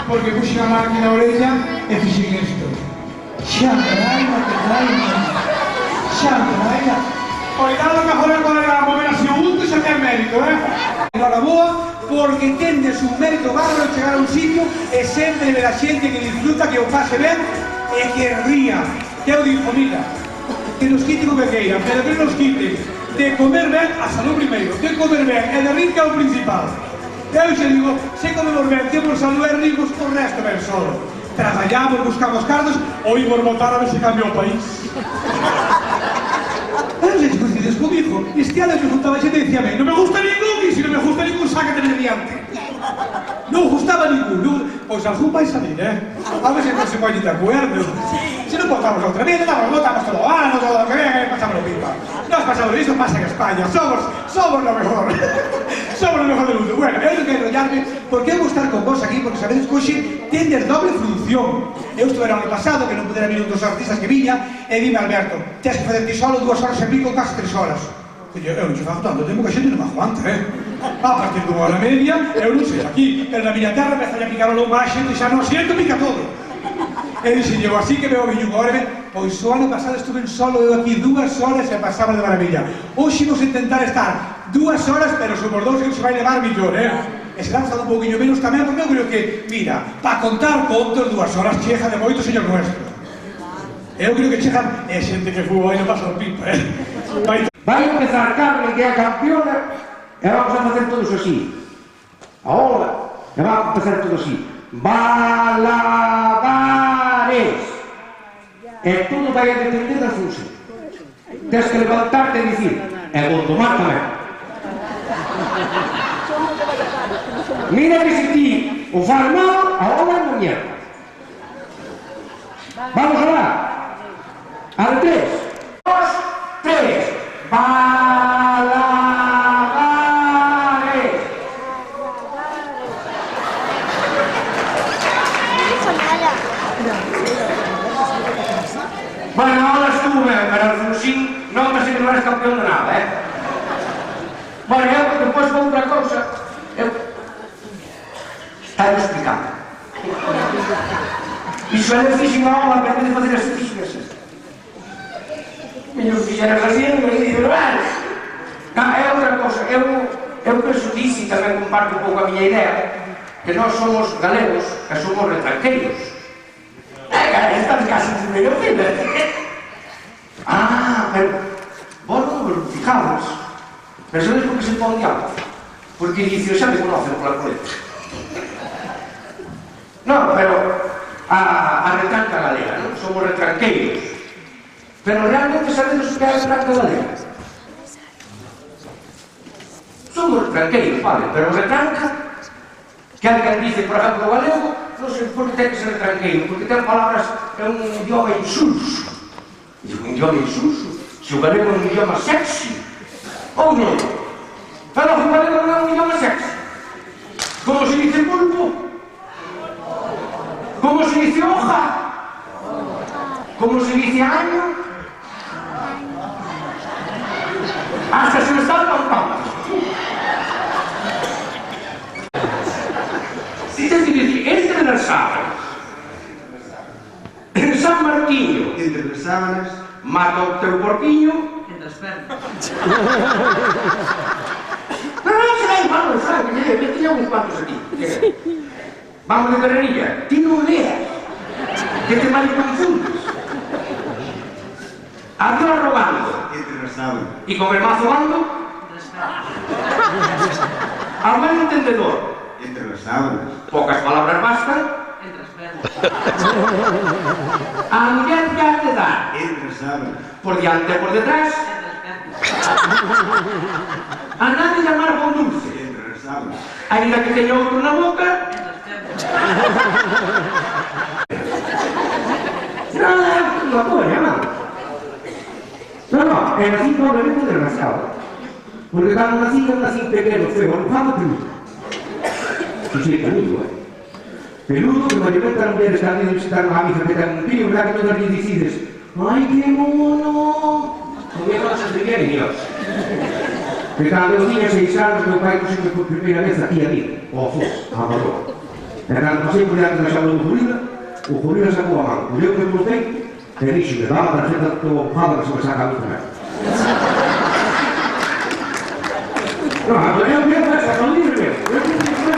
Porque puse a máquina na orella e fixen isto. Xa traina, que traina. Xa traina. Cuidado que agora poderá mover así o bulto xa ten mérito, Enhora boa, porque tendes un mérito bárbaro chegar a un sitio e sempre ver a xente que disfruta, que o pase ben e que ría. Que eu digo, mira, que nos quiten o que queiran, pero que nos quiten de comer ben a salud primeiro, de comer ben e de rir que é o principal. Eu xe digo, se comemos ben, temos salud e rimos, o resto ben solo. Traballamos, buscamos cartos, ou imos votar a ver se cambia o país. Pero se coincides comigo, este ano que juntaba xente e dicía, non me gusta ningún, e se non me gusta ningún, sácate de diante. Non gustaba ningún, pois algún vai salir, A ver se non se pode de acuerdo. Se non votamos outra vez, votamos todo o ano, todo o que ven, pasamos o pipa. Nos pasamos isto, pasa en España, somos lo mejor. Somos lo mejor del mundo. Bueno, eu non quero enrollarme, porque eu vou estar con vos aquí, porque sabedes que hoxe tendes doble función. Eu estuve no ano pasado, que non pudera vir un dos artistas que viña, e dime, Alberto, tens que facer ti solo 2 horas e pico, casi 3 horas. Eu non che fago tanto tempo que a xente non me aguanta, A partir de 1 hora e media, eu non sei aquí, pero na miña terra empezai a picar o lombo a xente, xa non asiento, pica todo. E dixen, eu así que veo viño agora, pois o ano pasado estuve solo eu aquí 2 horas e pasaba de maravilla. Hoxe vos intentar estar 2 horas, pero somos 2 que se vai levar millón, E se damos un pouquinho menos tamén, porque eu creo que, mira, para contar contos 2 horas cheja de moito, señor nuestro. Eu creo que chejan, é xente que fútbol aí non pasa o pipa, Vai empezar Carmen, que é a campeona, e vamos a facer todos así. Ahora, e vamos a empezar todos así. Malabares. E todo vai a depender da función. Tens que levantarte e dicir, e vou tomar tamén. Mira que se ti o faz mal, ahora non mierda. Vamos alá. A de 3. 2, 3. Malabares. Bueno, ahora estuve, pero el Flusín non me sei que non eres campeón de nada, Bueno, eu depois vou outra cousa. Está explicando. Iso é fixen a aula, aprende a facer as fixas. Meños fixeras así, e digo, é outra cousa. Eu penso disso e tamén comparto un pouco a miña idea, que nós somos galegos e somos retranqueiros. Estás casi en medio fila. Pero vos non vos fijamos. Pero sabedes por que se pon diálogo? Porque inicio xa me conocen pola coleta. Non, pero a retranca galega, non? Somos retranqueiros. Pero realmente sabedes o que é a retranca galega? Somos retranqueiros, vale, pero retranca, que alguén dice, por exemplo, o galego, non sei por que ten que ser retranqueiro, porque ten palabras, é un idioma insulso. E un idioma insulso? Se o galego é un idioma sexy, ou non? Pero o galego non é un idioma sexy. Como se dice pulpo? Como se dice hoja? ¿Cómo se dice año? Hasta se me está contando. Si te dice, entre las sábanas, en San Martiño, Entre las sábanas, mata o teu porquiño, Entre as pernas. no, será igual, no sabe, me tenía uns cuantos aquí. Vamos de carrerilla, ti non leas, que te mal confundes. Ando robando, entre las sábanas, y con el mazo bando, Entre as pernas. al mal entendedor, entre las sábanas, pocas palabras bastan, Entre as pernas. a muller ya te da, entre las sábanas, por diante e por detrás, Entre as pernas. a nadie llamar bon dulce, entre las sábanas, ainda que teña outro na boca, Entre as pernas. nada, unha coña, non? No, é así probablemente desgraciado. Porque cando nací pequeno, feo, alojado peludo. Iso sí, peludo, peludo que mayormente as mulleres que han ido visitar unha amiga que ten un tío, verdad que todas lhe dicides ai, que mono! Non me conoces de bien, Dios. Que cando eu tiña 6 anos, meu pai puxeme por primeira vez aquí a mí, ao fo, a valor. E cando pasei por diante da xaula do gorila sacou a man, colleu-me polo peito, e dixo-me, dá a tarjeta do padre se me saca a mí tamén. Non, eu quero esa, non dirme, eu quero esa.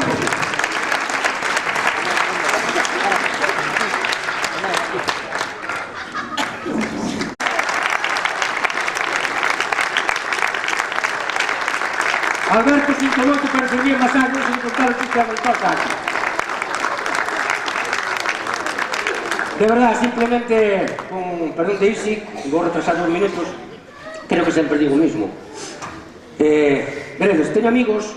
Alberto, sinto moito, pero se bien más años sin contar o que te aguantó acá. De verdad, simplemente, con perdón de Isi, vou retrasar 2 minutos, creo que sempre digo o mismo. Veredes, teño amigos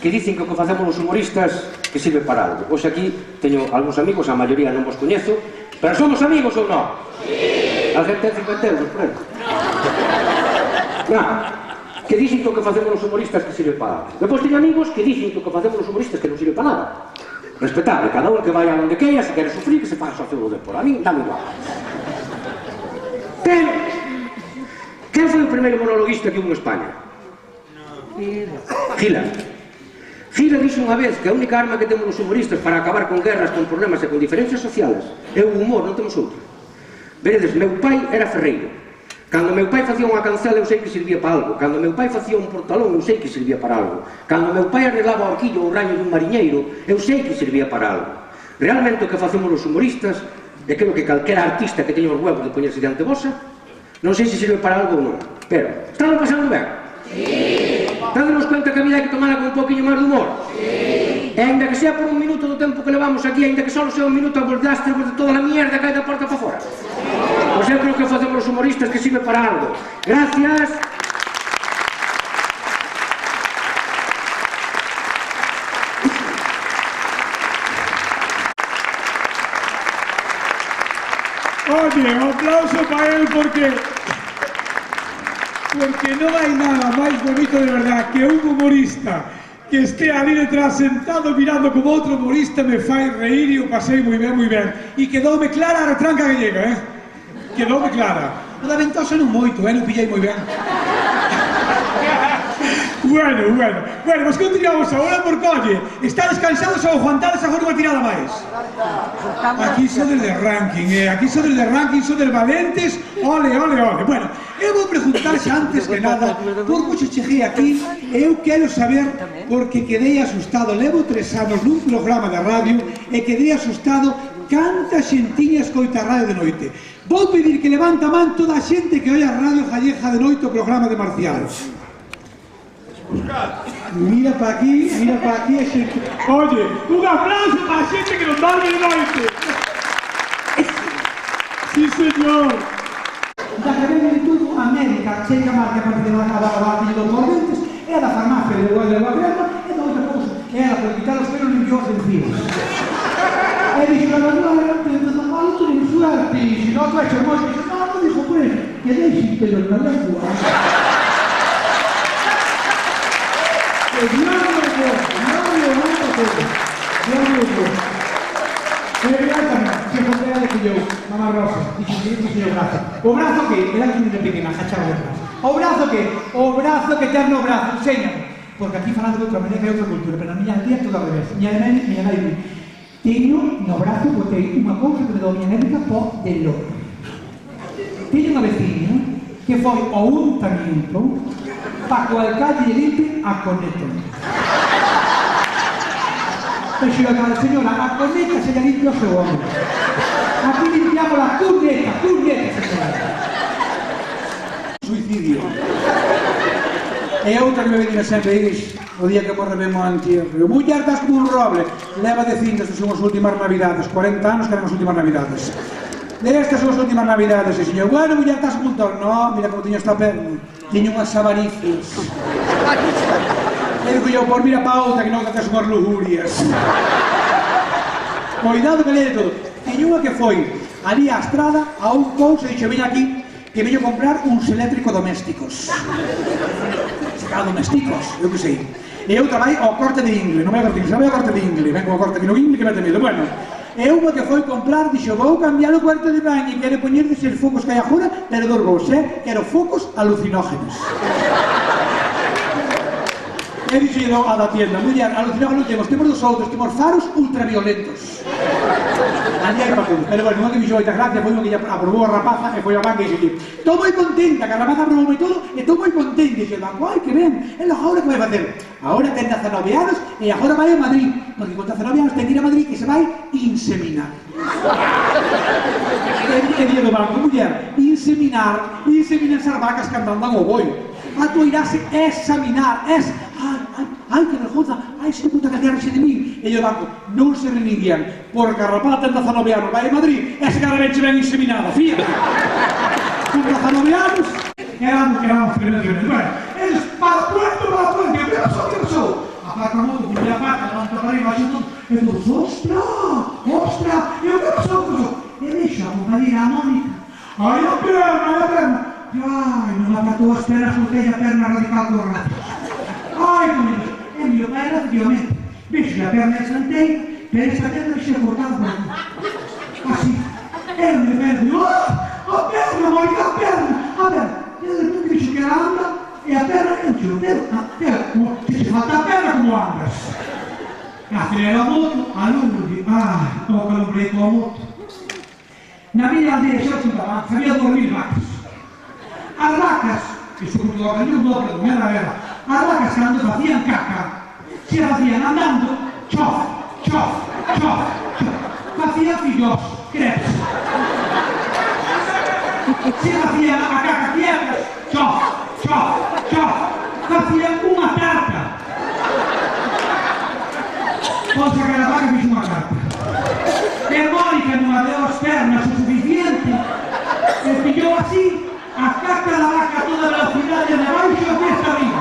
que dicen que o que facemos os humoristas que sirve para algo. Pois aquí teño algúns amigos, a maioría non vos coñezo, pero somos amigos ou non? Sí! A gente ten 50 euros, por exemplo. Non, que dicen que o que facemos os humoristas que sirve para algo. Depois teño amigos que dicen que o que facemos os humoristas que non sirve para nada. Respetable, cada un que vaya onde queira, se quere sufrir, que se faga socio do Depor. A mí, dame igual. Pero, quen foi o primeiro monologuista que hubo en España? Gila. Gila dixo unha vez que a única arma que temos os humoristas para acabar con guerras, con problemas e con diferencias sociales é o humor, non temos outro. Veredes, meu pai era ferreiro. Cando meu pai facía unha cancela eu sei que servía para algo. Cando meu pai facía un portalón eu sei que servía para algo. Cando meu pai arreglaba o arquillo ou o raño dun mariñeiro eu sei que servía para algo. Realmente o que facemos os humoristas é creo que calquera artista que teña os huevos de poñerse diante vosa, non sei se sirve para algo ou non, pero estamos pasando ben? Sí. Dándonos cuenta que a vida hai que tomala con un poquinho máis de humor? Sí. E ainda que sea por un minuto do tempo que levamos aquí, ainda que só sea un minuto a voldaste de toda a mierda que hai da porta para fora. Pois eu creo que facemos os humoristas que sirve para algo. Gracias. Oye, un aplauso para él porque non hai nada máis bonito de verdad que un humorista que esté ali detrás sentado mirando como outro humorista me fai reír e o pasei moi ben, e quedoume clara a retranca gallega, quedoume clara. O da Ventosa non moito, non pillei moi ben. Bueno, pues continuamos agora porque, oye, está descansados ou aguantades agora unha tirada máis? Aquí sodes de ranking, sodes valentes, ole. Bueno, eu vou preguntar xa antes que nada por mucho cheguei aquí e eu quero saber porque quedei asustado, levo 3 anos nun programa de radio e quedei asustado canta xentiña escoita a radio de noite. Vou pedir que levanta a man toda a xente que oi a Radio Calleja de noite o programa de Marcial. Mira para aquí a xente. Oye, un aplauso para a xente que non dorme de noite. Sí, señor. Da que ven de tudo, a médica, checa marca para que a barra dos correntes, e a da farmacia de igual de la crema, e da outra cousa. E ela, por quitar os pelos, limpiou os encíos. E dixo, a verdade, empezou a luto de suerte, e se non vai ser moi, dixo, non, dixo, pues, que deixe pelos na lengua. Dios mío, dixo mamá Rosa, dixo o brazo. O brazo que? Era que unha pequena, jachaba o brazo. O brazo que? O brazo que ten no brazo, enséñame. Porque aquí falando de outra maneira que é outra cultura, pero na miña aldea todo ao revés. Miña nai teño no brazo, botei unha cousa que me dou a miña médica po de louro. Teño unha veciña que foi ao untamiento para que o alcalde lle limpe a corneta. Dixo a señora, a corneta se lle limpia o seu hombre. Aquí limpiamos a corneta, señora. Suicidio. E outra que me venía sempre iris, o día que morremos entierro. Muller, estás como un roble. Leva dicindo, estas son as últimas navidades, 40 anos que eran as últimas navidades. Estas son as últimas navidades, e señor, bueno, muller, estás como un toro. No, mira como teño esta perna. Teño unhas sabanicias. E digo eu, por mira pa outra que non tes unhas lujurias. Cuidado que lee todo. Teño unha que foi ali á estrada, a un couso, e dixo, veña aquí, que veño comprar uns eléctricos domésticos. Domésticos, eu que sei. E outra vai ao corte de ingle, non vai ao corte de ingle, vai ao corte de ingle, vengo ao corte de ingle que mete medo. Bueno, e unha que foi comprar, dixo, vou cambiar o cuarto de baño e quere poñer deses focos que hai agora, pero dos vos, quero focos alucinógenos. E dixo a da tienda, muller, alucinógenos temos dos outros, temos faros ultraviolentos. Ali hai para todo, pero bueno, unha que me xo moita gracia foi unha que aprobou a rapaza e foi a banca e dixo, estou moi contenta, que a rapaza aprobou todo e estou moi contenta, e dixo, ai, que ben, e logo agora que vai facer? Agora ten 19 anos e agora vai a Madrid, porque con 19 anos ten que ir a Madrid que se vai inseminar. Que día do banco, muller, inseminar as vacas que andan ao boi. A tu irás examinar, ai, que vergonza, ai, se puta que aterraxe de min. E eu banco, non se reninguían, porque a rapaz ten 19 anos, vai a Madrid, e se cada vez se ven inseminada, fíjate. Con 19 anos, éramos prevenciones. Bueno, eles, para puerto, que pasou? A placa moto, que me aparta, levanta para arriba, e digo, ostras, e o que pasou? E deixa a compañera a Mónica, ai, a perna. Ai, non apatou as pernas, soltei a perna radical dos ratos. Ai, comigo, e mi pai era efectivamente. Vexo a perna santei, pero esta perna se cortaba por aquí. Así. E mi pai digo, a perna, Mónica, a perna. E de repente dixo que era anda, e a perna, eu digo, se falta a perna, como andas? Acelera a moto, aluno, como que non breito a moto. Na miña aldea xa chuntaba, había 2000 vacas. As vacas, que sobre todo a cañón doble, non era, as vacas cando facían caca, se facían andando, chof, facían fillos, crepes. Se facían a caca quietas, chof, facían unha tarta. Pois que a vaca fixo unha tarta. E Mónica non deu as pernas o suficiente, e pillou así, a caca da vaca a toda velocidade de baixo e desta arriba.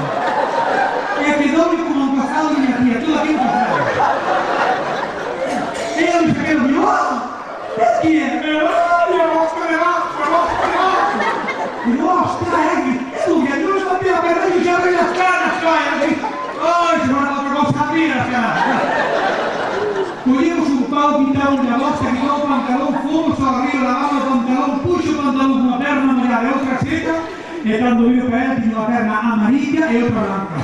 E quedou como un cazado de minha tía, todo aquí encazado. E eu dixo que eu digo, que é? Eu vou para debaixo. Digo, ostras, eu non sabía a perna e xa veio as caras, ai, se van a outra cosa a mí, as caras. Collemos un pau, pintamos de bosta, quitamos o pantalón, fomos ao río, lavamos o pantalón, puxo o pantalón con unha perna mollada e outra seca, e cando viu que ela tiña unha perna amarilla e outra blanca.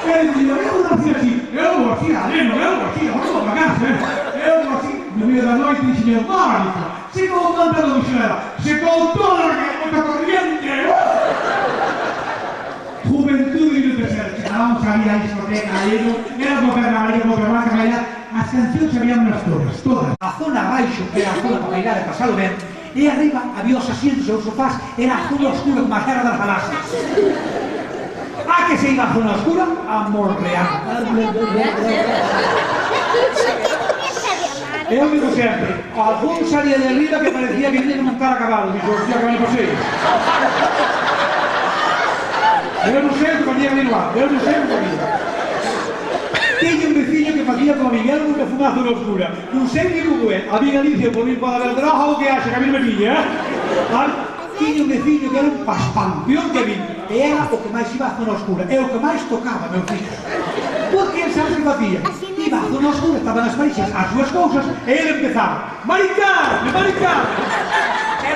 E digo, eu non fui así, eu vou así, aleno, eu vou así, vou para casa, eu vou así, no medio da noite dixen, Mónica, secou o pantalón, dixo ela, secou toda a corriente. Juventude no deserto, chegábamos ali a discoteca, era unha perna amarilla, unha perna blanca, as cancións sabíamos todas. A zona abaixo, que era a zona para bailar e pasalo ben, e arriba había os asientos e os sofás, era a zona oscura como a Guerra das Galaxias. A que se iba a zona oscura? A morrear. Eu digo sempre, algún salía de arriba que parecía que tenía que montar a cabalo, dixo, hostia, que me pasei. Eu non sei o que facía ali no ar, eu non sei o que facía. Teño un veciño que facía como Miguel nunca fuma a zona oscura. Non sei ni como é. A mi Galicia por mí para ver droga ou que haxe, que a mí non me pilla, Teño un veciño que era un paspampión que vi. E era o que máis iba a zona oscura. É o que máis tocaba, meu filho. Porque él sabes que facía? Iba a zona oscura, estaban as paixas, as súas cousas, e ele empezaba: maricarme, maricarme,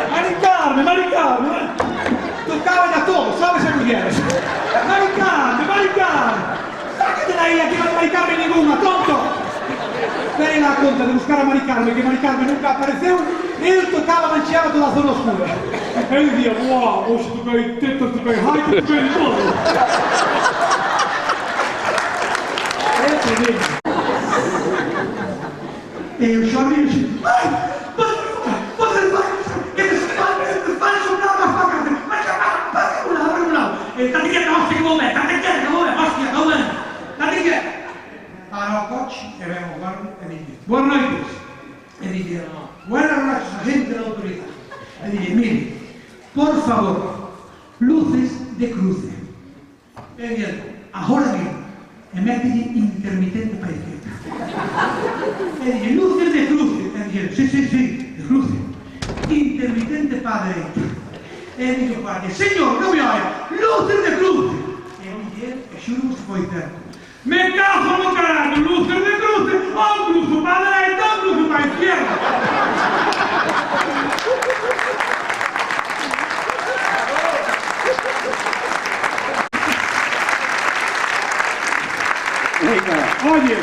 maricarme, maricarme. Tocaban a todos, sabes a mulleres. Maricarme, maricarme. Sácate de aí, aquí non hai maricarme ninguna, tonto. Ven a conta de buscar a maricarme, que maricarme nunca apareceu, ele tocaba, mancheaba toda a zona oscura. Ele dicía: "Buah, hoxe toquei tetas, toquei haiku, toquei todo." E eu chorei e disse: "Ai, state quieto, hostia, che vuoi me? State quieto, hostia, che vuoi me? State quieto." Parò a coach e abbiamo guardato e dice: "Buonanotte." E dice: "Buenas noches, agente de la autoridad." E dice: "Mire, por favor, luces de cruce." E dice: "Ahora mismo." E mételle intermitente para a izquierda. E dice: "Luces de cruce." E dice: Sí, de cruce. Intermitente para a derecha. E dice o guardia: "Señor, non me oia, luces de cruce." E eu dije, e xuro que foi certo: "Me cago no caralho, luces de cruce, un cruzo para a derecha, un cruzo para a izquierda." Oye,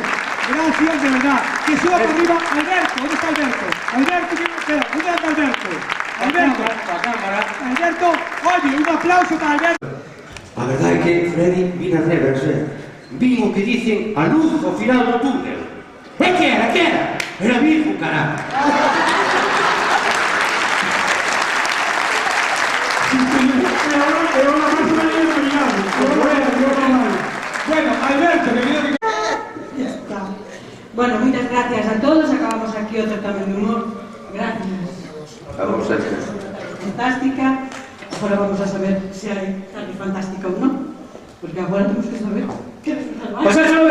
gracias de verdad. Que suba por arriba Alberto. ¿Dónde está Alberto? Alberto, espera, ¿dónde está Alberto? Alberto, Alberto, oye, un aplauso para Alberto. A verdade é que Freddy vina revers, vi o que dicen a luz ao final do túnel. E que era, que era? Era Virgo, caralho. Bueno, Alberto, que viene de... Ya está. Bueno, muchas gracias a todos. Acabamos aquí otro también de humor. Gracias. Vamos a ver. Fantástica. Ahora vamos a saber si hay alguien fantástica o no. Porque ahora tenemos que saber qué es Pues eso